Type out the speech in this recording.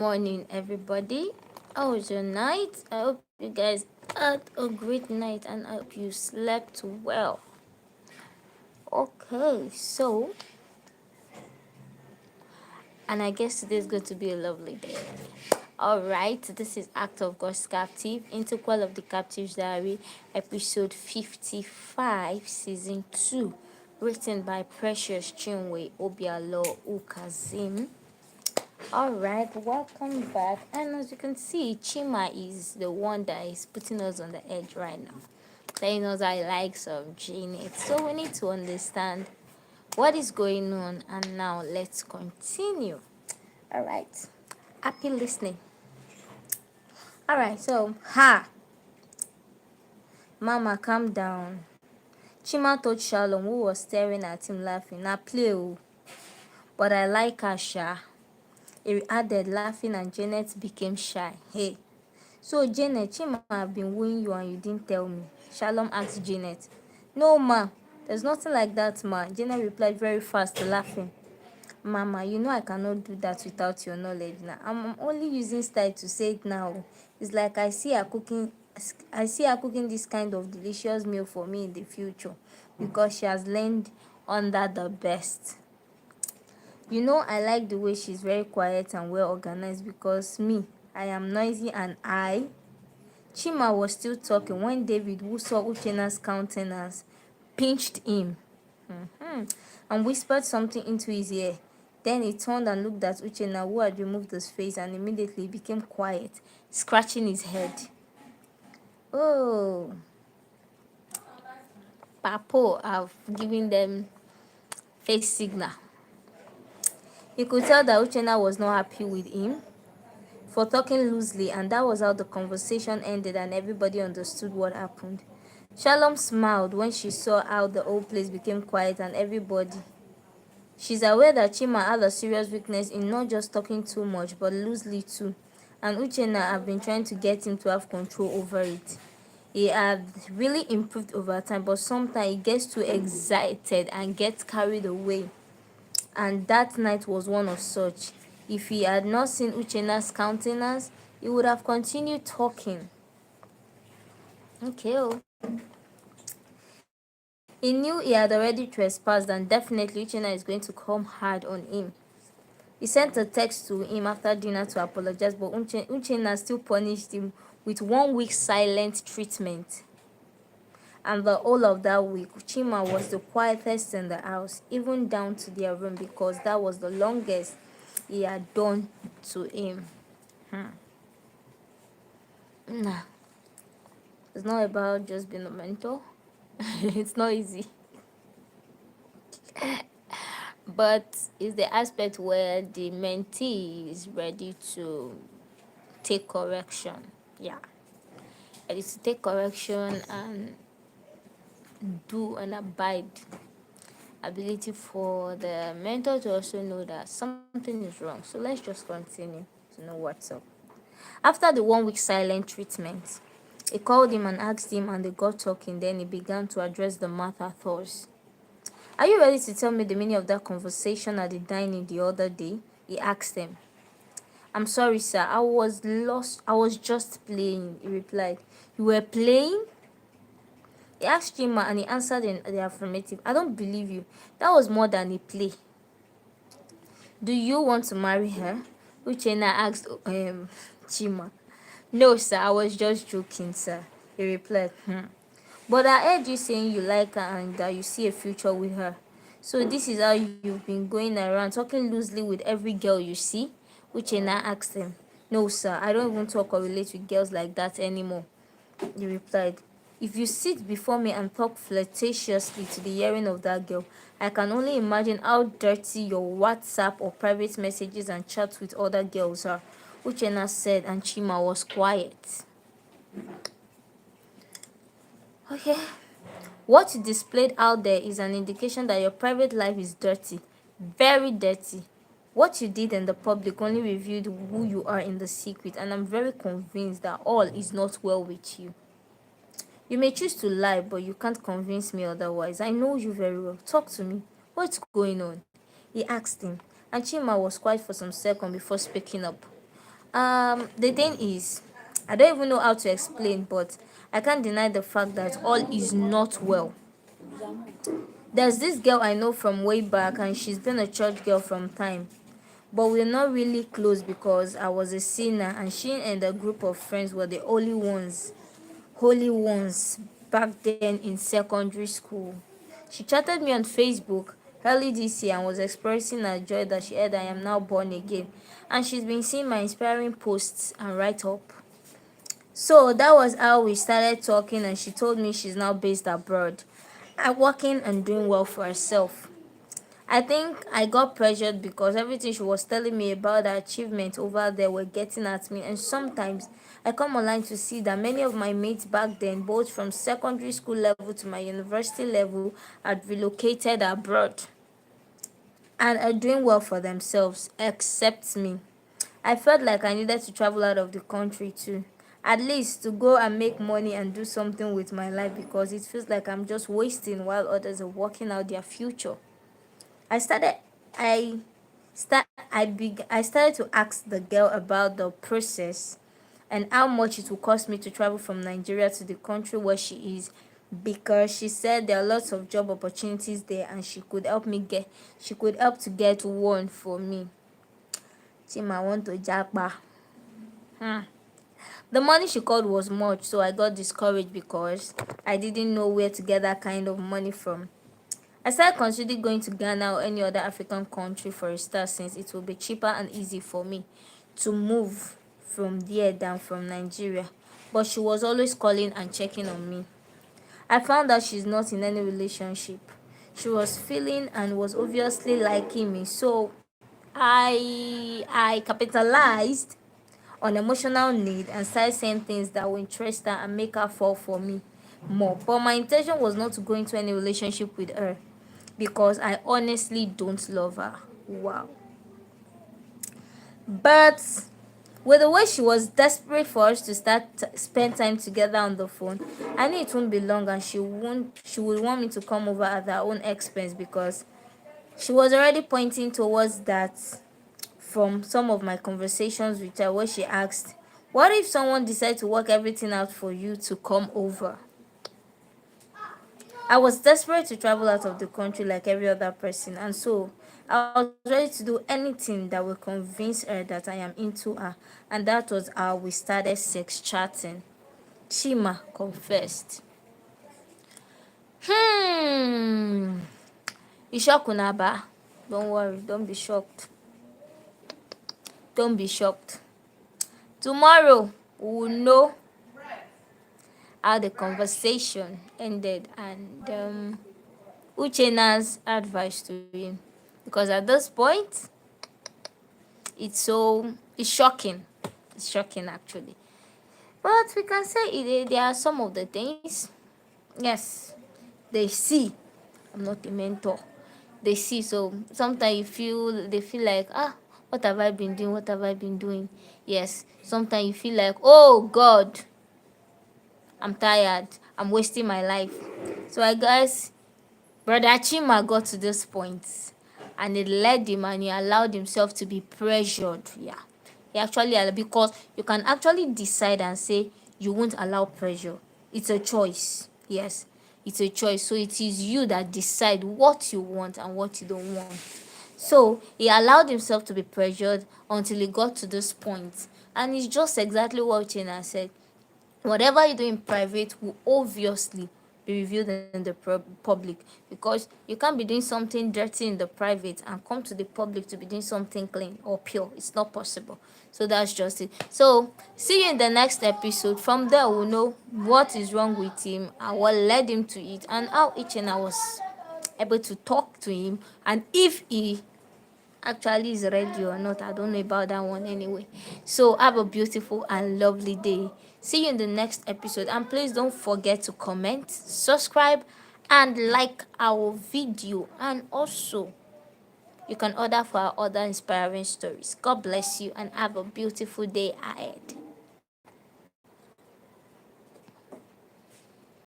Morning, everybody. How was your night? I hope you guys had a great night and I hope you slept well. Okay, so, and I guess today's going to be a lovely day. All right, this is Act of God's Captive, Interquel of the Captive's Diary, episode 55, season 2, written by Precious Chinwe Obialor-Ukazim. All right, welcome back. And as you can see, Chima is the one that is putting us on the edge right now, telling us I like some Janet. So we need to understand what is going on. And now let's continue. All right, happy listening. All right, so Mama, calm down. Chima told Shalom, who was staring at him laughing. Now play, oh. But I like her, Sha. He added, laughing, and Janet became shy. Hey. So, Janet, Chima have been wooing you and you didn't tell me. Shalom asked Janet. No, ma. There's nothing like that, ma. Janet replied very fast, laughing. Mama, you know I cannot do that without your knowledge now. I'm only using style to say it now. It's like I see her cooking this kind of delicious meal for me in the future because she has learned under the best. You know, I like the way she's very quiet and well organized because me, I am noisy and Chima was still talking when David, who saw Uchena's countenance, pinched him and whispered something into his ear. Then he turned and looked at Uchena, who had removed his face, and immediately became quiet, scratching his head. Oh, Papo have given them face signal. He could tell that Uchena was not happy with him for talking loosely, and that was how the conversation ended and everybody understood what happened. Shalom smiled when she saw how the whole place became quiet and everybody. She's aware that Chima had a serious weakness in not just talking too much but loosely too, and Uchenna have been trying to get him to have control over it. He had really improved over time, but sometimes he gets too excited and gets carried away, and that night was one of such. If he had not seen Uchenna's countenance, he would have continued talking. Okay. He knew he had already trespassed and definitely Uchenna is going to come hard on him. He sent a text to him after dinner to apologize, but Uchenna still punished him with 1 week silent treatment. And the whole of that week, Chima was the quietest in the house, even down to their room, because that was the longest he had done to him. Nah, it's not about just being a mentor. It's not easy. But it's the aspect where the mentee is ready to take correction. Yeah. Ready to take correction and do and abide. Ability for the mentor to also know that something is wrong. So let's just continue to know what's up. After the 1 week silent treatment, he called him and asked him, and they got talking. Then he began to address the matter thus. Are you ready to tell me the meaning of that conversation at the dining the other day? He asked him. I'm sorry, sir. I was lost. I was just playing, he replied. You were playing? He asked Chima and he answered in the affirmative. I don't believe you. That was more than a play. Do you want to marry her? Uchenna asked Chima. No, sir. I was just joking, sir, he replied. But I heard you saying you like her and that you see a future with her. So this is how you've been going around talking loosely with every girl you see? Uchenna asked him. No, sir. I don't even talk or relate with girls like that anymore, he replied. If you sit before me and talk flirtatiously to the hearing of that girl, I can only imagine how dirty your WhatsApp or private messages and chats with other girls are, Uchenna said, and Chima was quiet. Okay. What you displayed out there is an indication that your private life is dirty, very dirty. What you did in the public only revealed who you are in the secret, and I'm very convinced that all is not well with you. You may choose to lie, but you can't convince me otherwise. I know you very well. Talk to me. What's going on? He asked him, and Chima was quiet for some seconds before speaking up. The thing is, I don't even know how to explain, but I can't deny the fact that all is not well. There's this girl I know from way back, and she's been a church girl from time. But we're not really close because I was a sinner, and she and a group of friends were the only holy ones back then in secondary school. She chatted me on Facebook early this year and was expressing her joy that she heard I am now born again. And she's been seeing my inspiring posts and write up. So that was how we started talking, and she told me she's now based abroad and working and doing well for herself. I think I got pressured because everything she was telling me about her achievements over there were getting at me, and sometimes I come online to see that many of my mates back then, both from secondary school level to my university level, had relocated abroad and are doing well for themselves, except me. I felt like I needed to travel out of the country too, at least to go and make money and do something with my life, because it feels like I'm just wasting while others are working out their future. I started I I started to ask the girl about the process and how much it will cost me to travel from Nigeria to the country where she is, because she said there are lots of job opportunities there and she could help to get one for me. Chima want to japa. Hmm. The money she called was much, so I got discouraged because I didn't know where to get that kind of money from. I started considering going to Ghana or any other African country for a start, since it will be cheaper and easy for me to move from there than from Nigeria. But she was always calling and checking on me. I found out she's not in any relationship. She was feeling and was obviously liking me, so I capitalized on emotional need and started saying things that will interest her and make her fall for me more. But my intention was not to go into any relationship with her, because I honestly don't love her. Wow. But with the way she was desperate for us to spend time together on the phone, I knew it won't be long, and she would want me to come over at her own expense, because she was already pointing towards that from some of my conversations with her, where she asked, what if someone decided to work everything out for you to come over? I was desperate to travel out of the country like every other person, and so I was ready to do anything that would convince her that I am into her, and that was how we started sex chatting. Chima confessed. Hmm. You shocked, Unaba? Don't worry, don't be shocked. Don't be shocked. Tomorrow we will know how the conversation ended, and Uchena's advice to him, because at this point it's shocking. It's shocking actually. But we can say there are some of the things, yes, they see. I'm not a mentor. They see, so sometimes they feel like, what have I been doing? What have I been doing? Yes, sometimes you feel like, oh God, I'm tired. I'm wasting my life. So I guess Brother Chima got to this point, and it led him, and he allowed himself to be pressured. Yeah. He actually, because you can actually decide and say you won't allow pressure. It's a choice. Yes. It's a choice. So it is you that decide what you want and what you don't want. So he allowed himself to be pressured until he got to this point. And it's just exactly what Chena said. Whatever you do in private will obviously be revealed in the public, because you can't be doing something dirty in the private and come to the public to be doing something clean or pure. It's not possible. So that's just it. So see you in the next episode. From there we'll know what is wrong with him and what led him to it, and how each and I was able to talk to him, and if he actually is ready or not. I don't know about that one anyway. So have a beautiful and lovely day. See you in the next episode, and please don't forget to comment, subscribe, and like our video. And also you can order for our other inspiring stories. God bless you and have a beautiful day ahead.